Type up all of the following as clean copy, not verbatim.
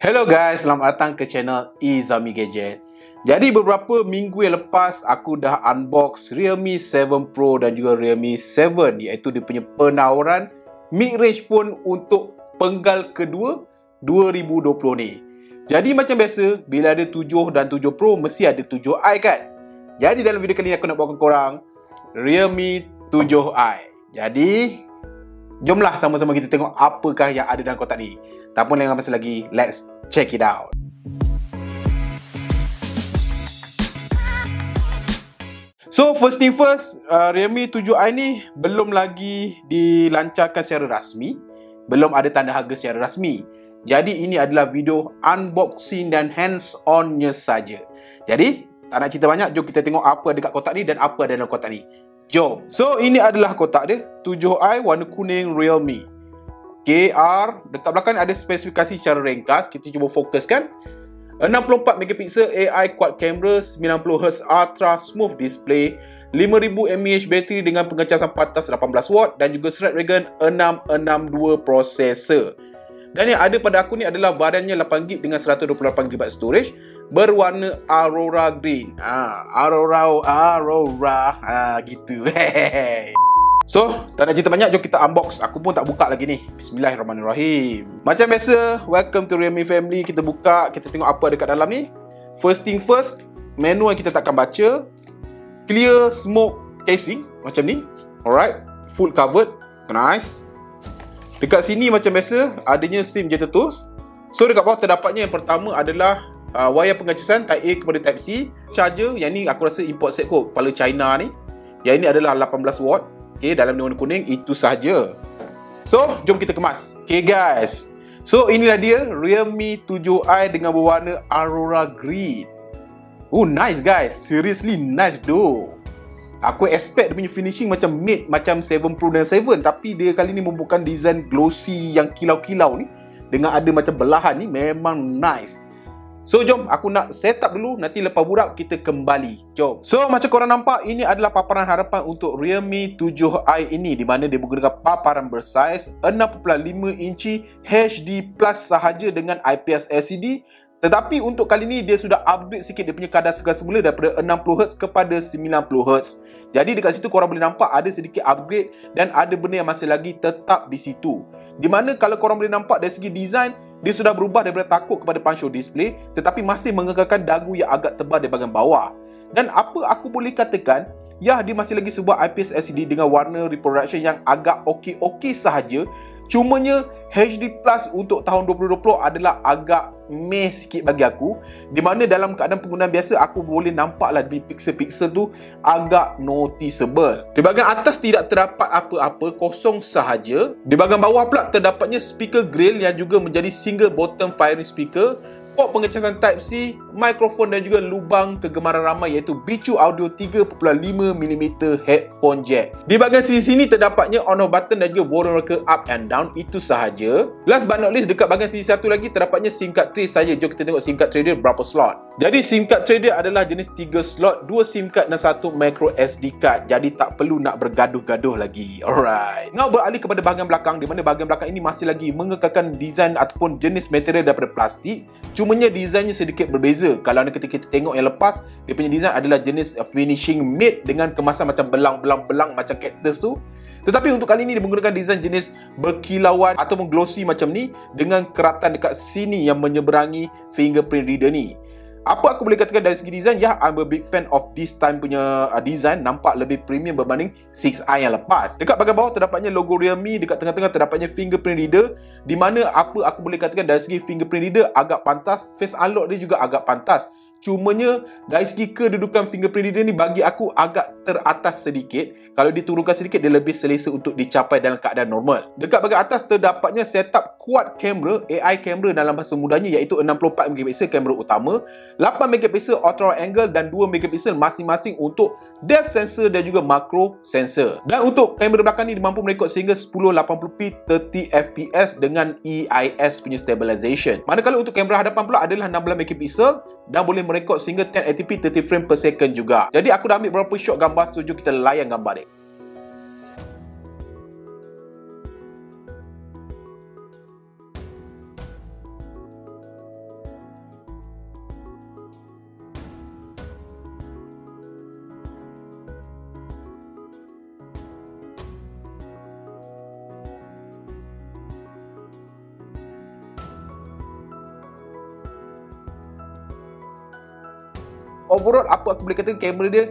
Hello guys, selamat datang ke channel Izami Gadget. Jadi beberapa minggu yang lepas aku dah unbox Realme 7 Pro dan juga Realme 7, iaitu dia punya penawaran mid-range phone untuk penggal kedua 2020 ni. Jadi macam biasa, bila ada 7 dan 7 Pro mesti ada 7i kan? Jadi dalam video kali ni aku nak bawa ke korang Realme 7i. Jadi jomlah sama-sama kita tengok apakah yang ada dalam kotak ni. Tak pun lengah masa lagi, let's check it out. So first thing first, Realme 7i ni belum lagi dilancarkan secara rasmi. Belum ada tanda harga secara rasmi. Jadi ini adalah video unboxing dan hands-on-nya saja. Jadi tak nak cerita banyak, jom kita tengok apa ada kat kotak ni dan apa ada dalam kotak ni. Jom. So ini adalah kotak dia, 7i warna kuning Realme. KR, dekat belakang ada spesifikasi secara ringkas. Kita cuba fokuskan. 64 megapiksel AI quad camera, 90Hz ultra smooth display, 5000 mAh bateri dengan pengecasan pantas 18 watt dan juga Snapdragon 662 processor. Dan yang ada pada aku ni adalah variannya 8GB dengan 128GB storage berwarna Aurora Green. Aurora gitu. So, tak nak cerita banyak, jom kita unbox. Aku pun tak buka lagi ni. Bismillahirrahmanirrahim. Macam biasa, welcome to Realme family. Kita buka, kita tengok apa ada kat dalam ni. First thing first, menu yang kita takkan baca. Clear smoke casing, macam ni. Alright, full covered. Nice. Dekat sini macam biasa, adanya SIM je tertus. So, dekat bawah terdapatnya yang pertama adalah wayar pengecasan Type A kepada Type C. Charger, yang ni aku rasa import set kot, kepala China ni. Yang ini adalah 18 watt. Okay, dalam warna kuning, itu sahaja. So, jom kita kemas. Okay guys, so inilah dia Realme 7i dengan berwarna Aurora Green. Oh nice guys, seriously nice though. Aku expect dia punya finishing macam mid, macam 7 Pro dan 7, tapi dia kali ni membuatkan design glossy yang kilau-kilau ni dengan ada macam belahan ni, memang nice. So jom aku nak set up dulu, nanti lepas burak kita kembali. Jom. So macam korang nampak, ini adalah paparan harapan untuk Realme 7i ini, di mana dia menggunakan paparan bersaiz 6.5 inci HD Plus sahaja dengan IPS LCD. Tetapi untuk kali ni dia sudah upgrade sikit dia punya kadar segar semula daripada 60Hz kepada 90Hz. Jadi dekat situ korang boleh nampak ada sedikit upgrade dan ada benda yang masih lagi tetap di situ. Di mana kalau korang boleh nampak dari segi design, dia sudah berubah daripada takuk kepada punch hole display, tetapi masih mengekalkan dagu yang agak tebal di bahagian bawah. Dan apa aku boleh katakan, ya dia masih lagi sebuah IPS LCD dengan warna reproduction yang agak okey-okey sahaja. Cumanya HD Plus untuk tahun 2020 adalah agak meh sikit bagi aku, di mana dalam keadaan penggunaan biasa aku boleh nampaklah di pixel-pixel tu agak noticeable. Di bahagian atas tidak terdapat apa-apa, kosong sahaja. Di bahagian bawah pula terdapatnya speaker grill yang juga menjadi single bottom firing speaker, port pengecasan Type C, mikrofon dan juga lubang kegemaran ramai iaitu bicu audio 3.5mm headphone jack. Di bahagian sisi sini terdapatnya on off button dan juga volume rocker up and down, itu sahaja. Last but not least, dekat bahagian sisi satu lagi terdapatnya SIM card tray saja. Jom kita tengok SIM card tray dia berapa slot. Jadi SIM card tray dia adalah jenis 3 slot, 2 SIM card dan 1 micro SD card. Jadi tak perlu nak bergaduh-gaduh lagi. Alright. Now beralih kepada bahagian belakang, di mana bahagian belakang ini masih lagi mengekalkan design ataupun jenis material daripada plastik. Cumanya desainnya sedikit berbeza. Kalau ketika kita tengok yang lepas, dia punya design adalah jenis finishing matte dengan kemasan macam belang-belang macam cactus tu. Tetapi untuk kali ni dia menggunakan desain jenis berkilauan ataupun glossy macam ni dengan keratan dekat sini yang menyeberangi fingerprint reader ni. Apa aku boleh katakan dari segi design? Ya, I'm a big fan of this time punya design. Nampak lebih premium berbanding 6i yang lepas. Dekat bahagian bawah terdapatnya logo Realme. Dekat tengah-tengah terdapatnya fingerprint reader, di mana apa aku boleh katakan dari segi fingerprint reader agak pantas. Face unlock dia juga agak pantas. Cumanya dari segi kedudukan fingerprint reader ni bagi aku agak teratas sedikit. Kalau diturunkan sedikit, dia lebih selesa untuk dicapai dalam keadaan normal. Dekat bahagian atas terdapatnya setup quad camera, AI camera dalam bahasa mudahnya, iaitu 64MP kamera utama, 8MP ultra wide angle dan 2MP masing-masing untuk depth sensor dan juga macro sensor. Dan untuk kamera belakang ni mampu merekod sehingga 1080p 30fps dengan EIS punya stabilization. Manakala untuk kamera hadapan pula adalah 16MP dan boleh merekod sehingga 1080p 30 frame per second juga. Jadi aku dah ambil beberapa shot gambar, so jom kita layan gambar dia. overall apa aku boleh kata kamera dia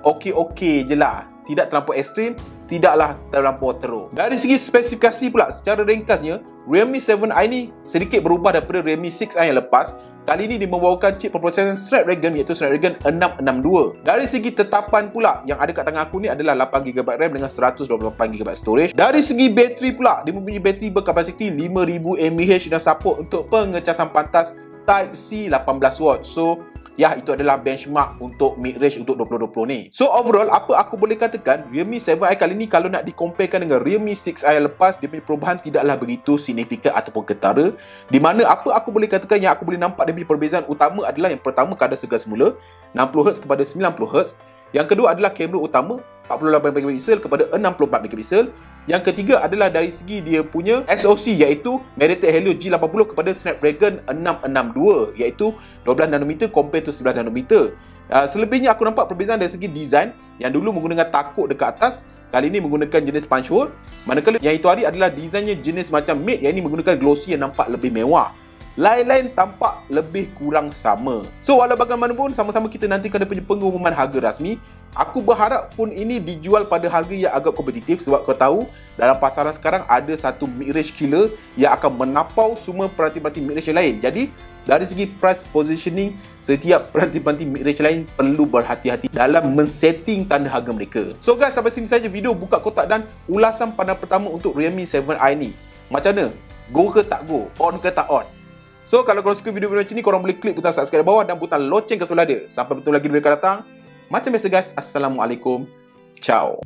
okey-okey je lah. Tidak terlampau ekstrim, tidaklah terlampau teruk. Dari segi spesifikasi pula, secara ringkasnya, Realme 7i ni sedikit berubah daripada Realme 6i yang lepas. Kali ini dia membawakan chip pemrosesan Snapdragon iaitu Snapdragon 662. Dari segi tetapan pula, yang ada kat tangan aku ni adalah 8GB RAM dengan 128GB storage. Dari segi bateri pula, dia mempunyai bateri berkapasiti 5000 mAh dan support untuk pengecasan pantas Type-C 18W. So, ya, itu adalah benchmark untuk mid-range untuk 2020 ni. So overall, apa aku boleh katakan, Realme 7i kali ni kalau nak dikomparekan dengan Realme 6i yang lepas, dia punya perubahan tidaklah begitu signifikan ataupun ketara. Di mana apa aku boleh katakan yang aku boleh nampak dia punya perbezaan utama adalah yang pertama kadar segar semula 60Hz kepada 90Hz. Yang kedua adalah kamera utama 48MP kepada 64MP. Yang ketiga adalah dari segi dia punya SoC iaitu MediaTek Helio G80 kepada Snapdragon 662 iaitu 12nm compare to 11nm. Selebihnya aku nampak perbezaan dari segi design, yang dulu menggunakan takuk dekat atas, kali ini menggunakan jenis punch hole. Manakala yang itu hari adalah desainnya jenis macam mid, yang ini menggunakan glossy yang nampak lebih mewah. Lain-lain tampak lebih kurang sama. So walau bagaimanapun, sama-sama kita nantikan dia punya pengumuman harga rasmi. Aku berharap phone ini dijual pada harga yang agak kompetitif, sebab kau tahu dalam pasaran sekarang ada satu mid-range killer yang akan menapau semua peranti-peranti mid-range yang lain. Jadi dari segi price positioning, setiap peranti-peranti mid-range lain perlu berhati-hati dalam men-setting tanda harga mereka. So guys, sampai sini saja video buka kotak dan ulasan pandangan pertama untuk Realme 7i ni. Macam mana? Go ke tak go? On ke tak on? So kalau korang suka video-video macam ni, korang boleh klik butang subscribe di bawah dan butang loceng ke sebelah dia. Sampai bertemu lagi di video akan datang. Macam biasa guys, Assalamualaikum. Ciao.